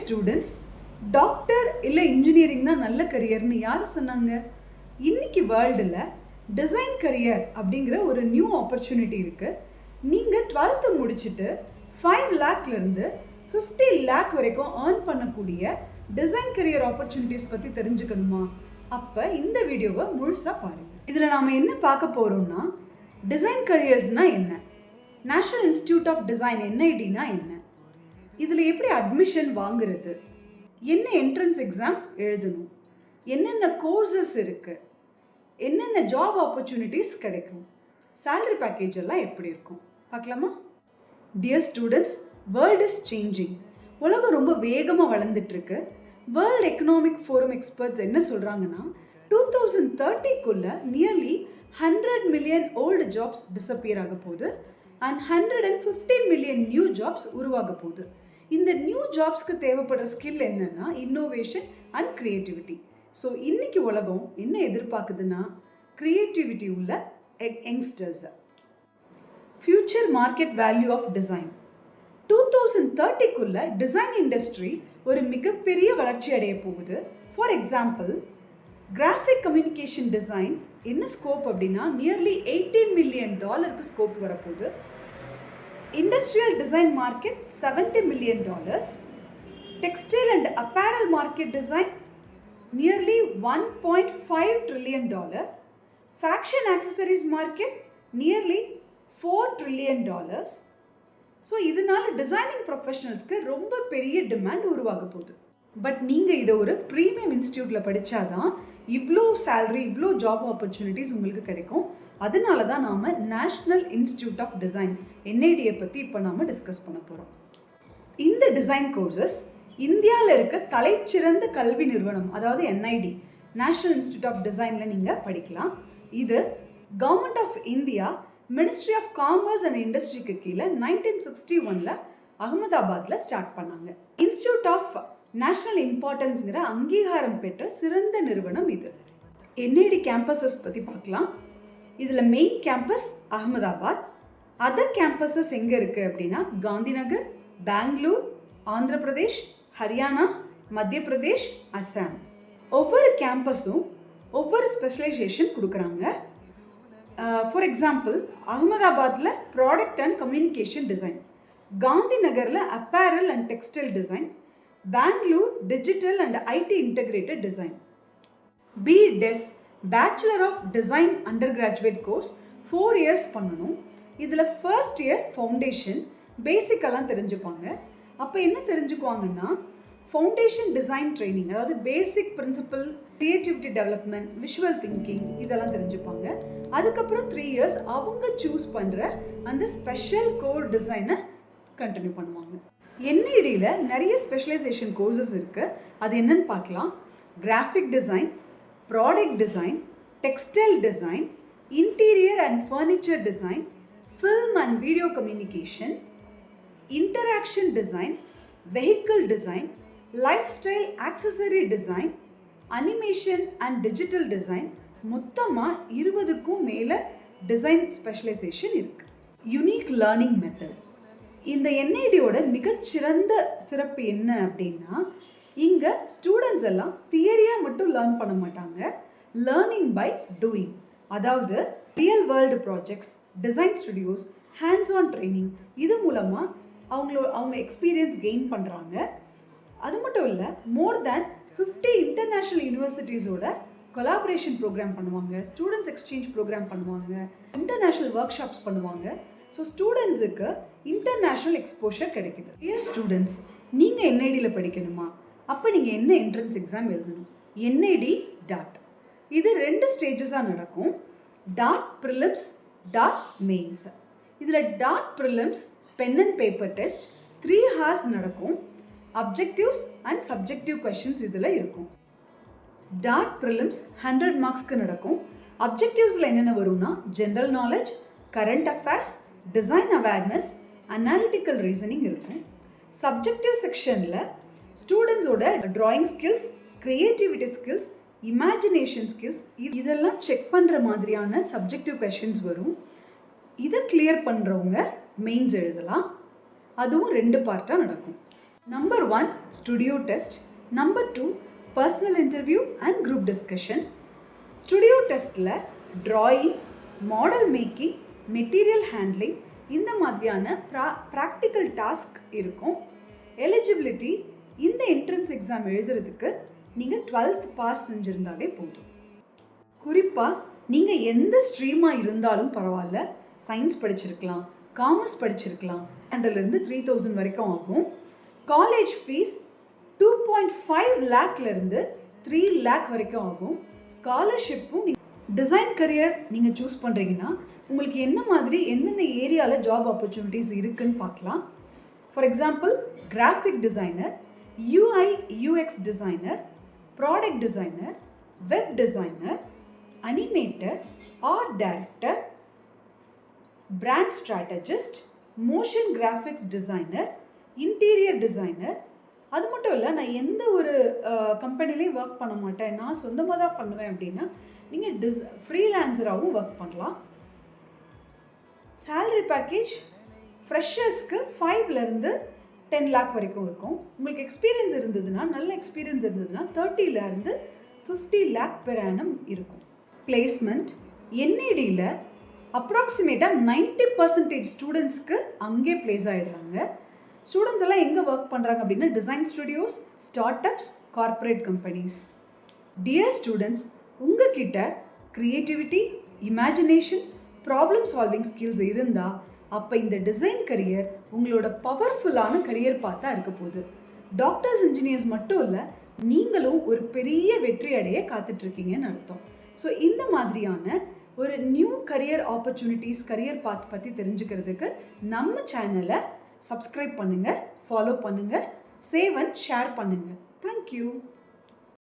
Students, doctor இல்லை engineering தான் நல்ல கரியர்னு யாரும் சொன்னாங்க? இன்னைக்கு வேர்ல்டில் டிசைன் கரியர் அப்படிங்கிற ஒரு நியூ ஆப்பர்ச்சுனிட்டி இருக்குது. நீங்கள் 12th முடிச்சுட்டு 5 லேக்லேருந்து 50 லேக் வரைக்கும் ஏர்ன் பண்ணக்கூடிய டிசைன் கரியர் ஆப்பர்ச்சுனிட்டிஸ் பற்றி தெரிஞ்சுக்கணுமா? அப்போ இந்த வீடியோவை முழுசாக பாருங்கள். இதில் நாம் என்ன பார்க்க போகிறோம்னா, டிசைன் கரியர்ஸ்னால் என்ன, நேஷ்னல் இன்ஸ்டிடியூட் ஆஃப் டிசைன் NIDனா என்ன, இதில் எப்படி அட்மிஷன் வாங்குறது, என்ன என்ட்ரன்ஸ் எக்ஸாம் எழுதணும், என்னென்ன கோர்சஸ் இருக்குது, என்னென்ன ஜாப் ஆப்பர்ச்சுனிட்டிஸ் கிடைக்கும், சேலரி பேக்கேஜ் எல்லாம் எப்படி இருக்கும் பார்க்கலாமா? Dear students, world is changing. உலகம் ரொம்ப வேகமாக வளர்ந்துட்டுருக்கு. வேர்ல்ட் எக்கனாமிக் ஃபோரம் எக்ஸ்பர்ட்ஸ் என்ன சொல்கிறாங்கன்னா, 2030க்குள்ளே nearly 100 million old jobs disappear ஆக போகுது அண்ட் 150 மில்லியன் நியூ ஜாப்ஸ் உருவாக போகுது. இந்த நியூ ஜாப்ஸ்க்கு தேவைப்படுற ஸ்கில் என்னன்னா இன்னோவேஷன் அண்ட் க்ரியேட்டிவிட்டி. ஸோ இன்னைக்கு உலகம் என்ன எதிர்பார்க்குதுன்னா, க்ரியேட்டிவிட்டி உள்ள யங்ஸ்டர்ஸை. Future market value of design. 2030க்குள்ளே டிசைன் இண்டஸ்ட்ரி ஒரு மிகப்பெரிய வளர்ச்சி அடைய போகுது. For example, graphic communication design என்ன ஸ்கோப் அப்படின்னா நியர்லி $18 மில்லியன் ஸ்கோப் வரப்போகுது. Industrial design market $70 million. Textile and apparel market design nearly $1.5 trillion. Fashion accessories market nearly $4 trillion. So இதனால டிசைனிங் ப்ரொஃபஷனல்ஸ்க்கு ரொம்ப பெரிய டிமாண்ட் உருவாக போகுது. பட் நீங்கள் இதை ஒரு ப்ரீமியம் இன்ஸ்டியூட்டில் படித்தாதான் இவ்வளோ சேலரி, இவ்வளோ ஜாப் ஆப்பர்ச்சுனிட்டிஸ் உங்களுக்கு கிடைக்கும். அதனால தான் நாம் நேஷ்னல் இன்ஸ்டிடியூட் ஆஃப் டிசைன் NIDயை பற்றி இப்போ நாம் டிஸ்கஸ் பண்ண போகிறோம். இந்த டிசைன் கோர்சஸ் இந்தியாவில் இருக்க தலைச்சிறந்த கல்வி நிறுவனம், அதாவது NID, நேஷ்னல் இன்ஸ்டிடியூட் ஆஃப் டிசைனில் நீங்கள் படிக்கலாம். இது government of India, ministry of commerce and இண்டஸ்ட்ரிக்கு கீழே 1961 அகமதாபாத்தில் ஸ்டார்ட் பண்ணாங்க. இன்ஸ்டிடியூட் ஆஃப் நேஷ்னல் இம்பார்ட்டன்ஸுங்கிற அங்கீகாரம் பெற்ற சிறந்த நிறுவனம் இது. NID கேம்பஸஸ் பற்றி பார்க்கலாம். இதில் main campus Ahmedabad. Other campuses எங்கே இருக்குது அப்படின்னா காந்திநகர், பெங்களூர், ஆந்திர பிரதேஷ், ஹரியானா, மத்திய பிரதேஷ், அஸ்ஸாம். ஒவ்வொரு கேம்பஸும் ஒவ்வொரு ஸ்பெஷலைசேஷன் கொடுக்குறாங்க. ஃபார் எக்ஸாம்பிள், அகமதாபாத்தில் ப்ராடக்ட் அண்ட் கம்யூனிகேஷன் டிசைன், காந்திநகரில் apparel and textile design, Bangalore digital and IT integrated design. BDES, bachelor of design undergraduate course 4 years பண்ணணும். இதில் ஃபர்ஸ்ட் இயர் ஃபவுண்டேஷன் பேசிக்கெல்லாம் தெரிஞ்சுப்பாங்க. அப்போ என்ன தெரிஞ்சுக்குவாங்கன்னா, ஃபவுண்டேஷன் டிசைன் ட்ரைனிங், அதாவது பேசிக் principal, creativity development, visual thinking, இதெல்லாம் தெரிஞ்சுப்பாங்க. அதுக்கப்புறம் 3 இயர்ஸ் அவங்க சூஸ் பண்ணுற அந்த ஸ்பெஷல் கோர் டிசைனை கண்டினியூ பண்ணுவாங்க. NIDயில் நிறைய ஸ்பெஷலைசேஷன் கோர்சஸ் இருக்குது. அது என்னன்னு பார்க்கலாம். Graphic design, product design, textile design, interior and furniture design, film and video communication, interaction design, vehicle design, life style accessory design, animation and digital design. மொத்தமாக 20க்கும் மேலே design specialisation இருக்குது. Unique learning method. இந்த NIDயோட மிகச்சிறந்த சிறப்பு என்ன அப்படின்னா, இங்கே students எல்லாம் தியரியாக மட்டும் லேர்ன் பண்ண மாட்டாங்க, லேர்னிங் பை டூயிங். அதாவது real world projects, design studios, hands on training, இது மூலமாக அவங்க எக்ஸ்பீரியன்ஸ் கெயின் பண்ணுறாங்க. அது மட்டும் இல்லை, மோர் தேன் 50 இன்டர்நேஷ்னல் யூனிவர்சிட்டிஸோட கொலாபரேஷன் ப்ரோக்ராம் பண்ணுவாங்க, ஸ்டூடெண்ட்ஸ் எக்ஸ்சேஞ்ச் ப்ரோக்ராம் பண்ணுவாங்க, இன்டர்நேஷ்னல் ஒர்க் ஷாப்ஸ் பண்ணுவாங்க. ஸோ ஸ்டூடெண்ட்ஸுக்கு இன்டர்நேஷ்னல் எக்ஸ்போஷர் கிடைக்குது. டியர் ஸ்டூடெண்ட்ஸ், நீங்கள் NIDயில் படிக்கணுமா? அப்போ நீங்கள் என்ன என்ட்ரன்ஸ் எக்ஸாம் எழுதணும்? NID dot. இது 2 ஸ்டேஜஸாக நடக்கும். Dot prelims, dot mains. இதில் dot prelims pen and paper test 3 hours நடக்கும். அப்ஜெக்டிவ்ஸ் அண்ட் சப்ஜெக்டிவ் கொஷின்ஸ் இதில் இருக்கும். டாட் ப்ரிலிம்ஸ் 100 மார்க்ஸ்க்கு நடக்கும். அப்ஜெக்டிவ்ஸில் என்னென்ன வரும்னா, general knowledge, current affairs, design awareness, analytical reasoning இருக்கும். சப்ஜெக்டிவ் செக்ஷனில் ஸ்டூடெண்ட்ஸோட drawing skills, creativity skills, imagination skills, இதெல்லாம் செக் பண்ணுற மாதிரியான சப்ஜெக்டிவ் கொஷின்ஸ் வரும். இதை கிளியர் பண்ணுறவங்க மெயின்ஸ் எழுதலாம். அதுவும் 2 பார்ட்டாக நடக்கும். Number 1, studio test. Number 2, personal interview and group discussion. Studio testல drawing, model making, material handling இந்த மாதிரியான practical task இருக்கும். Eligibility இந்த entrance exam எழுதுறதுக்கு நீங்கள் 12th பாஸ் செஞ்சிருந்தாலே போதும். குறிப்பாக நீங்கள் எந்த ஸ்ட்ரீமாக இருந்தாலும் பரவாயில்ல, சயின்ஸ் படிச்சிருக்கலாம், காமர்ஸ் படிச்சிருக்கலாம், அண்டிலிருந்து 3000 வரைக்கும் ஆகும். காலேஜ் ஃபீஸ் 2.5 லேக்லேருந்து 3 லேக் வரைக்கும் ஆகும். ஸ்காலர்ஷிப்பும் டிசைன் கரியர் நீங்கள் சூஸ் பண்ணுறீங்கன்னா உங்களுக்கு என்ன மாதிரி எந்தெந்த ஏரியாவில் ஜாப் ஆப்பர்ச்சுனிட்டிஸ் இருக்குதுன்னு பார்க்கலாம். For example, graphic designer, UI UX designer, product designer, web designer, animator, art director, brand strategist, motion graphics designer, interior designer. அது மட்டும் இல்லை, நான் எந்த ஒரு கம்பெனிலையும் ஒர்க் பண்ண மாட்டேன், நான் சொந்தமாக தான் பண்ணுவேன் அப்படின்னா நீங்கள் ஃப்ரீலான்சராகவும் ஒர்க் பண்ணலாம். சேலரி பேக்கேஜ் ஃப்ரெஷர்ஸ்க்கு 5லேருந்து 10 லேக் வரைக்கும் இருக்கும். உங்களுக்கு எக்ஸ்பீரியன்ஸ் இருந்ததுன்னா, நல்ல எக்ஸ்பீரியன்ஸ் இருந்ததுன்னா 30லேருந்து 50 லேக் பெர் ஆனம் இருக்கும். பிளேஸ்மெண்ட் என்ஐடியில் அப்ராக்சிமேட்டாக 90% ஸ்டூடெண்ட்ஸ்க்கு அங்கே பிளேஸ் ஆகிடுறாங்க. ஸ்டூடெண்ட்ஸ் எல்லாம் எங்கே ஒர்க் பண்ணுறாங்க அப்படின்னா design studios, start ups, corporate companies. Dear students, உங்ககிட்ட creativity, imagination, problem solving skills இருந்தால் அப்போ இந்த டிசைன் கரியர் உங்களோட பவர்ஃபுல்லான கரியர் பார்த்தா இருக்க போகுது. டாக்டர்ஸ், இன்ஜினியர்ஸ் மட்டும் இல்லை, நீங்களும் ஒரு பெரிய வெற்றி அடைய காத்துட்ருக்கீங்கன்னு அர்த்தம். ஸோ இந்த மாதிரியான ஒரு நியூ கரியர் ஆப்பர்ச்சுனிட்டிஸ், கரியர் பாத் பற்றி தெரிஞ்சுக்கிறதுக்கு நம்ம சேனலை சப்ஸ்கிரைப் பண்ணுங்கள், ஃபாலோ பண்ணுங்கள், சேவ் அண்ட் ஷேர் பண்ணுங்கள். தேங்க்யூ.